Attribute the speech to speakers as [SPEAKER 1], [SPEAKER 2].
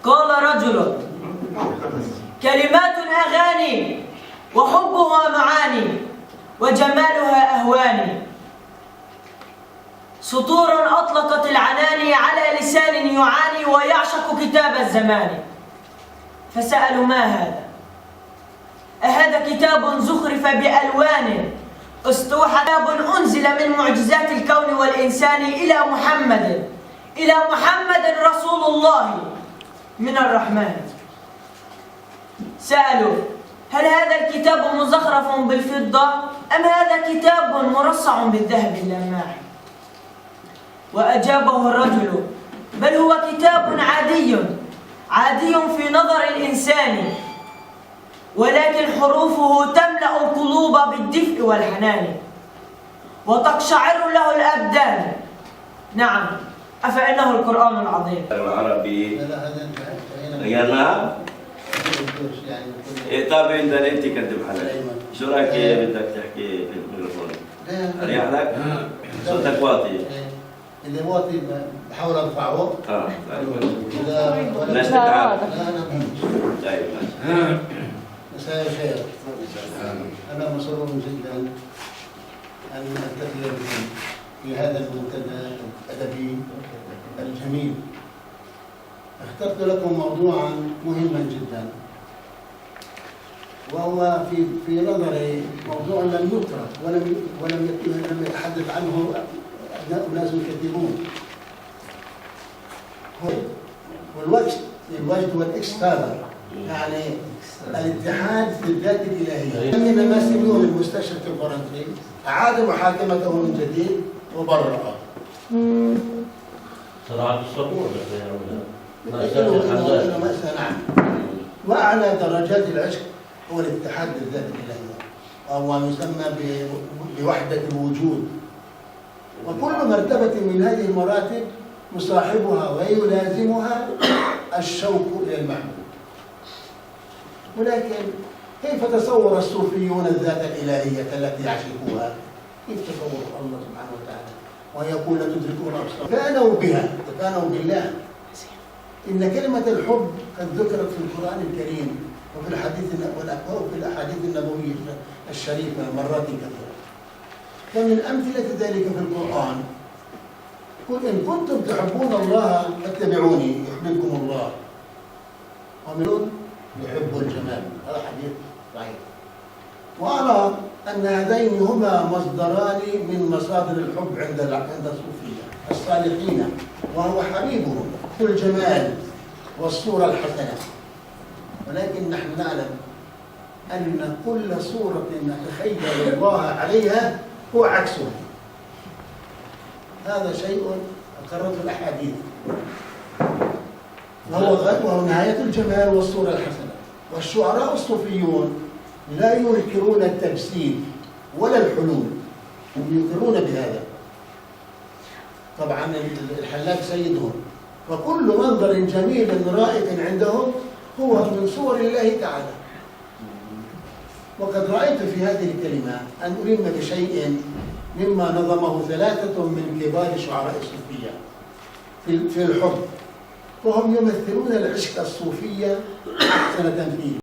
[SPEAKER 1] قال رجل: كلمات أغاني وحبها معاني وجمالها أهواني، سطور أطلقت العنان على لسان يعاني ويعشق كتاب الزمان. فسألوا: ما هذا؟ أهذا كتاب زخرف بألوان استوحى، كتاب أنزل من معجزات الكون والإنسان إلى محمد رسول الله من الرحمن. سألوا: هل هذا الكتاب مزخرف بالفضة أم هذا كتاب مرصع بالذهب اللماع؟ وأجابه الرجل: بل هو كتاب عادي في نظر الإنسان، ولكن حروفه تملأ القلوب بالدفء والحنان وتقشعر له الأبدان. نعم، أفإنه القرآن العظيم.
[SPEAKER 2] العربي غيرناها؟ إيه طب أنت كدب حالك، شو رأيك بدك تحكي في الميكروفون؟ أريح لك؟ صوتك واطي.
[SPEAKER 3] اللي واطي بحاول ارفعه.
[SPEAKER 2] ليش تتعب؟ طيب ماشي.
[SPEAKER 3] مساء الخير. انا مسرور جدا ان التقي بكم في هذا المنتدى الادبي الجميل. اخترت لكم موضوعا مهما جدا، وهو في نظري موضوع لم يترك ولم يتحدث عنه أناس كثيرون. الوجد والإكستاذر، يعني الاتحاد في الذات الإلهية. من المسؤولون المستشرق الفرنسي أعاد محاكمته من جديد وبرأه.
[SPEAKER 4] صراحة الصبور
[SPEAKER 3] نعم. وأعلى درجات العشق هو الاتحاد بالذات الإلهية، وهو يسمى بوحدة الوجود. وكل مرتبة من هذه المراتب يصاحبها ويلازمها الشوق إلى المعبود. ولكن كيف تصور الصوفيون الذات الإلهية التي يعشقوها؟ كيف تصور الله سبحانه وتعالى ويقول تدركون الأبصار؟ تكانوا بالله. إن كلمة الحب قد ذكرت في القرآن الكريم وفي الأحاديث النبوية الشريفة مرات كثيرة. فمن أمثلة ذلك في القرآن: قل إن كنتم تحبون الله فاتبعوني يحببكم الله، ومن يحب الجمال. هذا حديث صحيح. وأرى أن هذين هما مصدران من مصادر الحب عند الصوفية الصالحين، وهو حبيبهم في الجمال والصورة الحسنة. ولكن نحن نعلم أن كل صورة نتخيل الله عليها هو عكسه. هذا شيء أقرته الأحاديث، وهو نهاية الجمال والصورة الحسنة. والشعراء الصوفيون لا ينكرون التجسيد ولا الحلول، هم يقرون بهذا. طبعا الحلاج سيدهم، وكل منظر جميل رائع عندهم هو من صور الله تعالى. وقد رأيت في هذه الكلمة أن ألم بشيء مما نظمه ثلاثة من كبار شعراء الصوفية في الحب، وهم يمثلون العشق الصوفية أحسن تمثيل.